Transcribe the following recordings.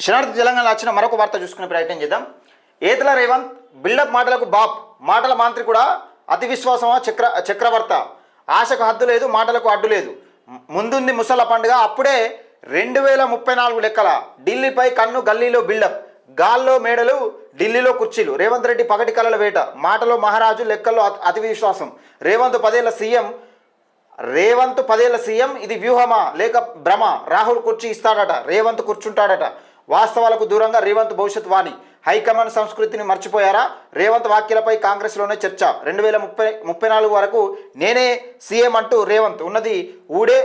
శనార్థి తెలంగాణలో వచ్చిన మరొక వార్త చూసుకునే ప్రయత్నం చేద్దాం. ఏతల రేవంత్ బిల్డప్ మాటలకు బాప్, మాటల మాంత్రి కూడా అతి విశ్వాసమా చక్రవర్త, ఆశకు హద్దు లేదు మాటలకు అడ్డు లేదు. ముందుంది ముసల పండుగ, అప్పుడే 2034 లెక్కల ఢిల్లీపై కన్ను, గల్లీలో బిల్డప్, గాల్లో మేడలు ఢిల్లీలో కుర్చీలు. రేవంత్ రెడ్డి పగటి కళల వేట, మాటలో మహారాజు లెక్కల్లో అతి విశ్వాసం. రేవంత్ 10 ఏళ్ల సీఎం ఇది వ్యూహమా లేక భ్రమ? రాహుల్ కుర్చీ ఇస్తాడట, రేవంత్ కూర్చుంటాడట. వాస్తవాలకు దూరంగా రేవంత్ భవిష్యత్ వాణి. హైకమాండ్ సంస్కృతిని మర్చిపోయారా? రేవంత్ వ్యాఖ్యలపై కాంగ్రెస్లోనే చర్చ. 2034 వరకు నేనే సీఎం అంటూ రేవంత్ ఉన్నది ఊడే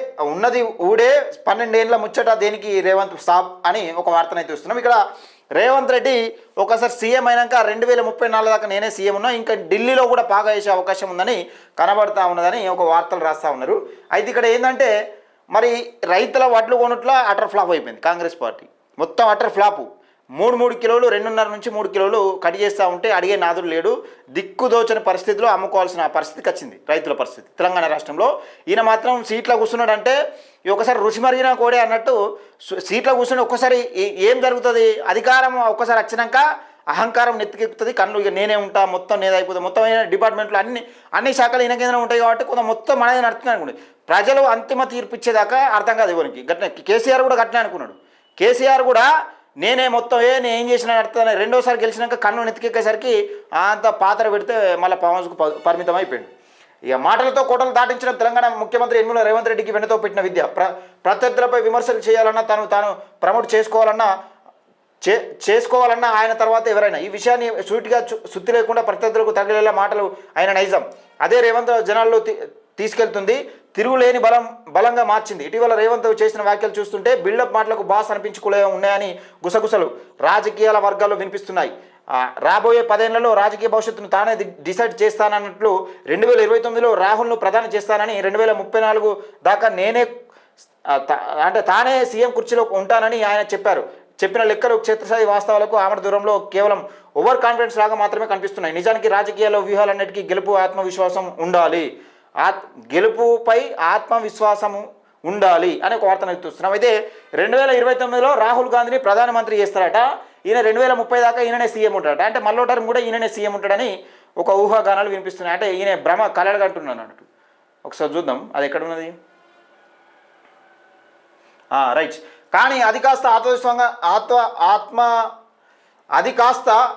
12 ఏళ్ల ముచ్చట దేనికి రేవంత్ స్టాప్ అని ఒక వార్తనైతే చూస్తున్నాం. ఇక్కడ రేవంత్ రెడ్డి ఒకసారి సీఎం అయినాక 2034 దాకా నేనే సీఎం ఉన్నా, ఇంకా ఢిల్లీలో కూడా పాగా వేసే అవకాశం ఉందని కనబడతా ఉన్నదని ఒక వార్తలు రాస్తూ ఉన్నారు. అయితే ఇక్కడ ఏంటంటే మరి రైతుల వడ్లు కొనుట్లా అటర్ ఫ్లాప్ అయిపోయింది కాంగ్రెస్ పార్టీ. మొత్తం అటర్ ఫ్లాపు. 3 కిలోలు 2.5 నుంచి 3 కిలోలు కట్ చేస్తూ ఉంటే అడిగే నాదుడు లేడు. దిక్కుదోచని పరిస్థితిలో అమ్ముకోవాల్సిన పరిస్థితికి వచ్చింది రైతుల పరిస్థితి తెలంగాణ రాష్ట్రంలో. ఈయన మాత్రం సీట్లో కూర్చున్నాడంటే ఒకసారి రుచి మరిగిన కోడే అన్నట్టు సీట్లో కూర్చుని ఒక్కసారి ఏం జరుగుతుంది? అధికారం ఒక్కసారి వచ్చినాక అహంకారం నెత్తికెక్కుతుంది. కన్ను ఇక నేనే ఉంటా, మొత్తం నేనే అయిపోతుంది. మొత్తం డిపార్ట్మెంట్లో అన్ని శాఖలు ఈయన కేంద్రం ఉంటాయి కాబట్టి కొంత మొత్తం మనదే నడుస్తుంది అనుకోండి. ప్రజలు అంతిమ తీర్పు ఇచ్చేదాకా అర్థం కాదు ఎవరికి. గట్టిన కేసీఆర్ కూడా గట్టిన అనుకున్నాడు. కేసీఆర్ కూడా నేనే మొత్తం నేను ఏం చేసినా నడుతుందని రెండోసారి గెలిచినాక కన్ను నెత్తికెక్కేసరికి అంత పాత్ర పెడితే మళ్ళీ పవన్కు పరిమితం అయిపోయింది. ఇక మాటలతో కోటలు దాటించడం తెలంగాణ ముఖ్యమంత్రి యనమల రేవంత్ రెడ్డికి వెన్నతో పెట్టిన విద్య. ప్రత్యర్థులపై విమర్శలు చేయాలన్నా తాను ప్రమోట్ చేసుకోవాలన్నా ఆయన తర్వాత ఎవరైనా ఈ విషయాన్ని సూటిగా సుత్తి లేకుండా ప్రత్యర్థులకు తగిలేలా మాటలు ఆయన నైజం. అదే రేవంత్ జనాల్లో తీసుకెళ్తుంది, తిరుగులేని బలంగా మార్చింది. ఇటీవల రేవంత్ చేసిన వ్యాఖ్యలు చూస్తుంటే బిల్డప్ మాటలకు బాస్ అనిపించుకునే ఉన్నాయని గుసగుసలు రాజకీయాల వర్గాల్లో వినిపిస్తున్నాయి. రాబోయే 10 ఏళ్లలో రాజకీయ భవిష్యత్తును తానే డిసైడ్ చేస్తానన్నట్లు 2029లో రాహుల్ను ప్రధాని చేస్తానని, 2034 దాకా తానే సీఎం కుర్చీలో ఉంటానని ఆయన చెప్పిన లెక్కలు క్షేత్రస్థాయి వాస్తవాలకు ఆమడ దూరంలో కేవలం ఓవర్ కాన్ఫిడెన్స్ లాగా మాత్రమే కనిపిస్తున్నాయి. నిజానికి రాజకీయాల్లో వ్యూహాలన్నిటికీ గెలుపు ఆత్మవిశ్వాసం ఉండాలి, గెలుపుపై ఆత్మవిశ్వాసము ఉండాలి అనే ఒక వార్తను చూస్తున్నాం. అయితే 2029లో రాహుల్ గాంధీని ప్రధానమంత్రి చేస్తారట. ఈయన 2030 దాకా ఈయననే సీఎం ఉంటాడట. అంటే మళ్ళీ టర్మ్ కూడా ఈయననే సీఎం ఉంటాడని ఒక ఊహాగానాలు వినిపిస్తున్నాయి. అంటే ఈయన భ్రమ కలలు అంటున్నాను అన్నట్టు. ఒకసారి చూద్దాం అది ఎక్కడ ఉన్నది. రైట్. కానీ అది కాస్త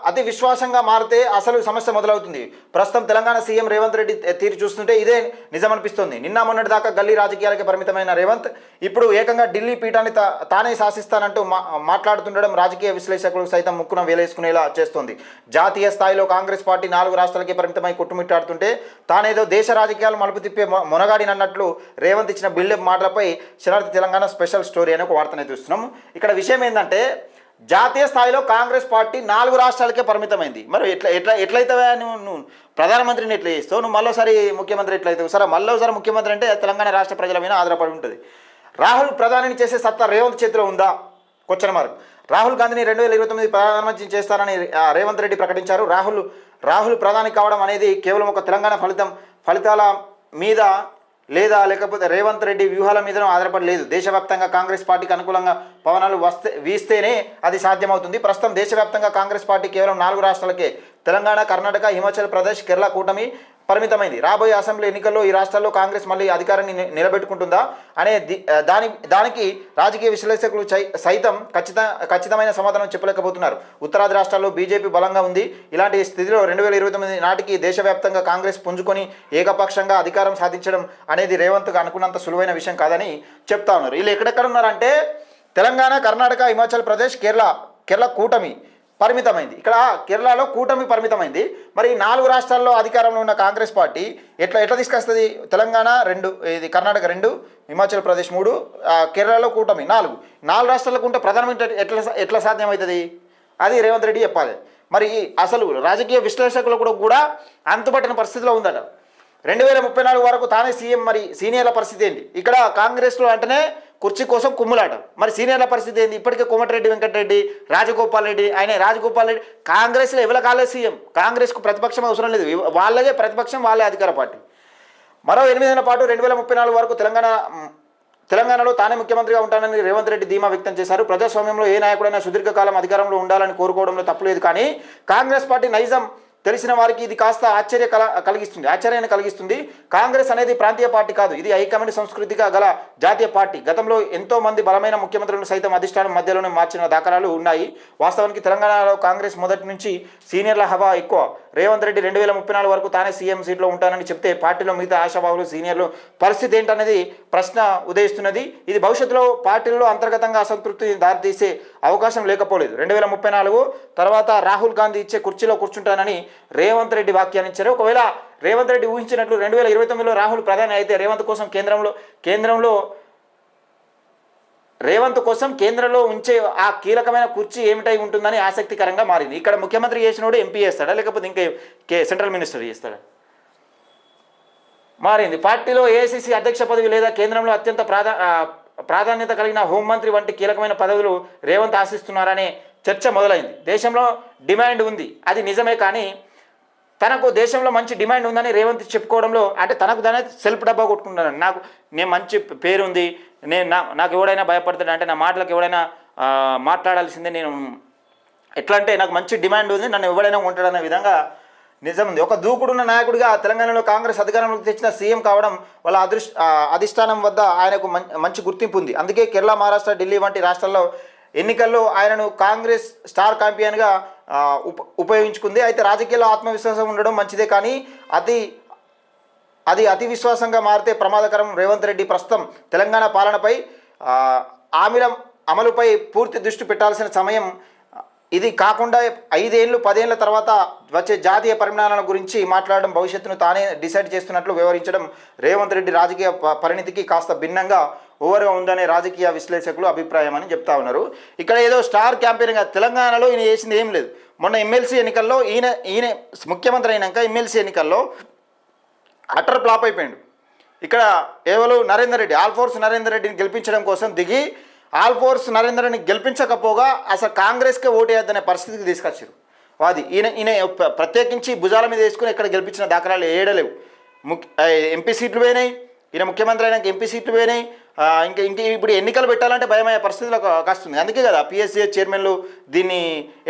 అతి విశ్వాసంగా మారితే అసలు సమస్య మొదలవుతుంది. ప్రస్తుతం తెలంగాణ సీఎం రేవంత్ రెడ్డి తీరు చూస్తుంటే ఇదే నిజమనిపిస్తుంది. నిన్న మొన్నటి దాకా గల్లీ రాజకీయాలకి పరిమితమైన రేవంత్ ఇప్పుడు ఏకంగా ఢిల్లీ పీఠాన్ని తానే శాసిస్తానంటూ మాట్లాడుతుండడం రాజకీయ విశ్లేషకులకు సైతం ముక్కున వేలేసుకునేలా చేస్తోంది. జాతీయ స్థాయిలో కాంగ్రెస్ పార్టీ 4 రాష్ట్రాలకే పరిమితమై కొట్టుమిట్టాడుతుంటే తానేదో దేశ రాజకీయాలు మలుపు తిప్పే మొనగాడినన్నట్లు రేవంత్ ఇచ్చిన బిల్డప్ మాటలపై శనార్థి తెలంగాణ స్పెషల్ స్టోరీ అనే ఒక వార్తనే చూస్తున్నాం. ఇక్కడ విషయం ఏంటంటే జాతీయ స్థాయిలో కాంగ్రెస్ పార్టీ 4 రాష్ట్రాలకే పరిమితమైంది. మరి ఎట్లయితే నువ్వు ప్రధానమంత్రిని ఎట్లా చేస్తావు? నువ్వు మళ్ళీసారి ముఖ్యమంత్రి ఎట్లయితావు? సరే మళ్ళీసారి ముఖ్యమంత్రి అంటే తెలంగాణ రాష్ట్ర ప్రజల మీద ఆధారపడి ఉంటుంది. రాహుల్ ప్రధానిని చేసే సత్తా రేవంత్ చేతిలో ఉందా? Question mark. రాహుల్ గాంధీని 2029 ప్రధానమంత్రి చేస్తారని రేవంత్ రెడ్డి ప్రకటించారు. రాహుల్ ప్రధాని కావడం అనేది కేవలం ఒక తెలంగాణ ఫలితాల మీద లేకపోతే రేవంత్ రెడ్డి వ్యూహాల మీదనూ ఆధారపడలేదు. దేశవ్యాప్తంగా కాంగ్రెస్ పార్టీకి అనుకూలంగా పవనాలు వీస్తేనే అది సాధ్యమవుతుంది. ప్రస్తుతం దేశవ్యాప్తంగా కాంగ్రెస్ పార్టీ కేవలం 4 రాష్ట్రాలకే తెలంగాణ, కర్ణాటక, హిమాచల్ ప్రదేశ్, కేరళ కూటమి పరిమితమైంది. రాబోయే అసెంబ్లీ ఎన్నికల్లో ఈ రాష్ట్రాల్లో కాంగ్రెస్ మళ్ళీ అధికారాన్ని నిలబెట్టుకుంటుందా అనే దానికి రాజకీయ విశ్లేషకులు సైతం ఖచ్చితమైన సమాధానం చెప్పలేకపోతున్నారు. ఉత్తరాది రాష్ట్రాల్లో బీజేపీ బలంగా ఉంది. ఇలాంటి స్థితిలో 2029 నాటికి దేశవ్యాప్తంగా కాంగ్రెస్ పుంజుకొని ఏకపక్షంగా అధికారం సాధించడం అనేది రేవంత్కు అనుకున్నంత సులువైన విషయం కాదని చెప్తా ఉన్నారు. వీళ్ళు ఎక్కడెక్కడ ఉన్నారంటే తెలంగాణ, కర్ణాటక, హిమాచల్ ప్రదేశ్, కేరళ కూటమి పరిమితమైంది. ఇక్కడ కేరళలో కూటమి పరిమితమైంది. మరి 4 రాష్ట్రాల్లో అధికారంలో ఉన్న కాంగ్రెస్ పార్టీ ఎట్లా తీసుకొస్తుంది? తెలంగాణ 2, ఇది కర్ణాటక 2, హిమాచల్ ప్రదేశ్ 3, కేరళలో కూటమి 4 రాష్ట్రాలకు ఉంటే ప్రధానమంత్రి ఎట్లా సాధ్యమవుతుంది? అది రేవంత్ రెడ్డి చెప్పాలి. మరి అసలు రాజకీయ విశ్లేషకులు కూడా అంతుపట్టిన పరిస్థితిలో ఉందట. 2034 వరకు తానే సీఎం. మరి సీనియర్ల పరిస్థితి ఏంటి? ఇక్కడ కాంగ్రెస్లో అంటేనే కుర్చీ కోసం కుమ్ములాట. మరి సీనియర్ల పరిస్థితి ఏంది? ఇప్పటికే కోమటిరెడ్డి వెంకటరెడ్డి, రాజగోపాల్ రెడ్డి, రాజగోపాల్ రెడ్డి కాంగ్రెస్లో ఎవరి కాలే సీఎం. కాంగ్రెస్కు ప్రతిపక్షం అవసరం లేదు, వాళ్ళదే ప్రతిపక్షం, వాళ్ళే అధికార పార్టీ. మరో 8 ఏళ్ల పాటు 2034 వరకు తెలంగాణలో తానే ముఖ్యమంత్రిగా ఉంటానని రేవంత్ రెడ్డి ధీమా వ్యక్తం చేశారు. ప్రజాస్వామ్యంలో ఏ నాయకుడైనా సుదీర్ఘకాలం అధికారంలో ఉండాలని కోరుకోవడంలో తప్పులేదు, కానీ కాంగ్రెస్ పార్టీ నైజం తెలిసిన వారికి ఇది కాస్త ఆశ్చర్యాన్ని కలిగిస్తుంది. కాంగ్రెస్ అనేది ప్రాంతీయ పార్టీ కాదు, ఇది హైకమాండ్ సంస్కృతిగా గల జాతీయ పార్టీ. గతంలో ఎంతో మంది బలమైన ముఖ్యమంత్రులను సైతం అధిష్టానం మధ్యలోనే మార్చిన దాఖలాలు ఉన్నాయి. వాస్తవానికి తెలంగాణలో కాంగ్రెస్ మొదటి నుంచి సీనియర్ల హవా ఎక్కువ. రేవంత్ రెడ్డి 2034 వరకు తానే సీఎం సీట్లో ఉంటానని చెప్తే పార్టీలో మిగతా ఆశావాహులు సీనియర్లు పరిస్థితి ఏంటనేది ప్రశ్న ఉదయిస్తున్నది. ఇది భవిష్యత్తులో పార్టీల్లో అంతర్గతంగా అసంతృప్తి దారితీసే అవకాశం లేకపోలేదు. 2034 తర్వాత రాహుల్ గాంధీ ఇచ్చే కుర్చీలో కూర్చుంటానని రేవంత్ రెడ్డి వ్యాఖ్యానించారు. ఒకవేళ రేవంత్ రెడ్డి ఊహించినట్లు 2029లో రాహుల్ ప్రధాని అయితే రేవంత్ కోసం కేంద్రంలో ఉంచే ఆ కీలకమైన కుర్చీ ఏమిటై ఉంటుందని ఆసక్తికరంగా మారింది. ఇక్కడ ముఖ్యమంత్రి చేసినోడు ఎంపీ చేస్తాడా, లేకపోతే ఇంకా సెంట్రల్ మినిస్టర్ చేస్తాడా మారింది. పార్టీలో ఏఐసీసీ అధ్యక్ష పదవి లేదా కేంద్రంలో అత్యంత ప్రాధాన్యత కలిగిన హోంమంత్రి వంటి కీలకమైన పదవులు రేవంత్ ఆశిస్తున్నారనే చర్చ మొదలైంది. దేశంలో డిమాండ్ ఉంది, అది నిజమే, కానీ తనకు దేశంలో మంచి డిమాండ్ ఉందని రేవంత్ చెప్పుకోవడంలో అంటే తనకు దాని సెల్ఫ్ డబ్బా కొట్టుకుంటున్నాను. నేను మంచి పేరుంది, నాకు ఎవడైనా భయపడతాడు, అంటే నా మాటలకు ఎవడైనా మాట్లాడాల్సిందే, నేను ఎట్లా అంటే నాకు మంచి డిమాండ్ ఉంది, నన్ను ఎవడైనా ఉంటాడనే విధంగా నిజం ఉంది. ఒక దూకుడున్న నాయకుడిగా తెలంగాణలో కాంగ్రెస్ అధికారంలోకి తెచ్చిన సీఎం కావడం వాళ్ళ అధిష్టానం వద్ద ఆయనకు మంచి గుర్తింపు ఉంది. అందుకే కేరళ, మహారాష్ట్ర, ఢిల్లీ వంటి రాష్ట్రాల్లో ఎన్నికల్లో ఆయనను కాంగ్రెస్ స్టార్ ఛాంపియన్గా ఉపయోగించుకుంది. అయితే రాజకీయాల్లో ఆత్మవిశ్వాసం ఉండడం మంచిదే, కానీ అది అతి విశ్వాసంగా మారితే ప్రమాదకరం. రేవంత్ రెడ్డి ప్రస్తుతం తెలంగాణ పాలనపై హామీల అమలుపై పూర్తి దృష్టి పెట్టాల్సిన సమయం ఇది కాకుండా 5 ఏళ్ళు 10 ఏళ్ల తర్వాత వచ్చే జాతీయ పరిణామాల గురించి మాట్లాడడం, భవిష్యత్తును తానే డిసైడ్ చేస్తున్నట్లు వివరించడం రేవంత్ రెడ్డి రాజకీయ పరిణితికి కాస్త భిన్నంగా ఓవర్గా ఉందనే రాజకీయ విశ్లేషకులు అభిప్రాయం అని చెప్తా ఉన్నారు. ఇక్కడ ఏదో స్టార్ క్యాంపెయిన్గా తెలంగాణలో ఈయన చేసింది ఏం లేదు. మొన్న ఎమ్మెల్సీ ఎన్నికల్లో ఈయన ముఖ్యమంత్రి అయినాక ఎమ్మెల్సీ ఎన్నికల్లో అటర్ ఫ్లాప్ అయిపోయాడు. ఇక్కడ కేవలం నరేందర్ రెడ్డి, ఆల్ఫోర్స్ నరేందర్ రెడ్డిని గెలిపించడం కోసం దిగి ఆల్ఫోర్స్ నరేందర్ రెడ్డిని గెలిపించకపోగా అసలు కాంగ్రెస్కే ఓటేయద్దనే పరిస్థితికి తీసుకొచ్చారు. అది ఈయన ప్రత్యేకించి భుజాల మీద వేసుకుని ఇక్కడ గెలిపించిన దాఖలాలు ఏడలేవు. ఎంపీ సీట్లు పోయినాయి, ఈయన ముఖ్యమంత్రి అయినాక ఎంపీ సీట్లు పోయినాయి. ఇంక ఇప్పుడు ఎన్నికలు పెట్టాలంటే భయమయ్యే పరిస్థితులకు వస్తుంది. అందుకే కదా పిఎస్సీ చైర్మన్లు దీన్ని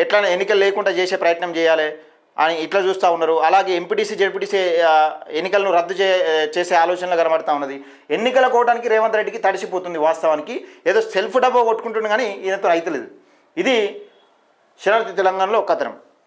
ఎట్లా ఎన్నికలు లేకుండా చేసే ప్రయత్నం చేయాలి అని ఇట్లా చూస్తూ ఉన్నారు. అలాగే ఎంపీటీసీ జెడ్పీటీసీ ఎన్నికలను రద్దు చేసే ఆలోచనలు కనబడతా ఉన్నది. ఎన్నికల కోవడానికి రేవంత్ రెడ్డికి తడిసిపోతుంది. వాస్తవానికి ఏదో సెల్ఫ్ డబ్బా కొట్టుకుంటుంది, కానీ ఈయనతో అయితలేదు. ఇది శరారతి తెలంగాణలో కథనం.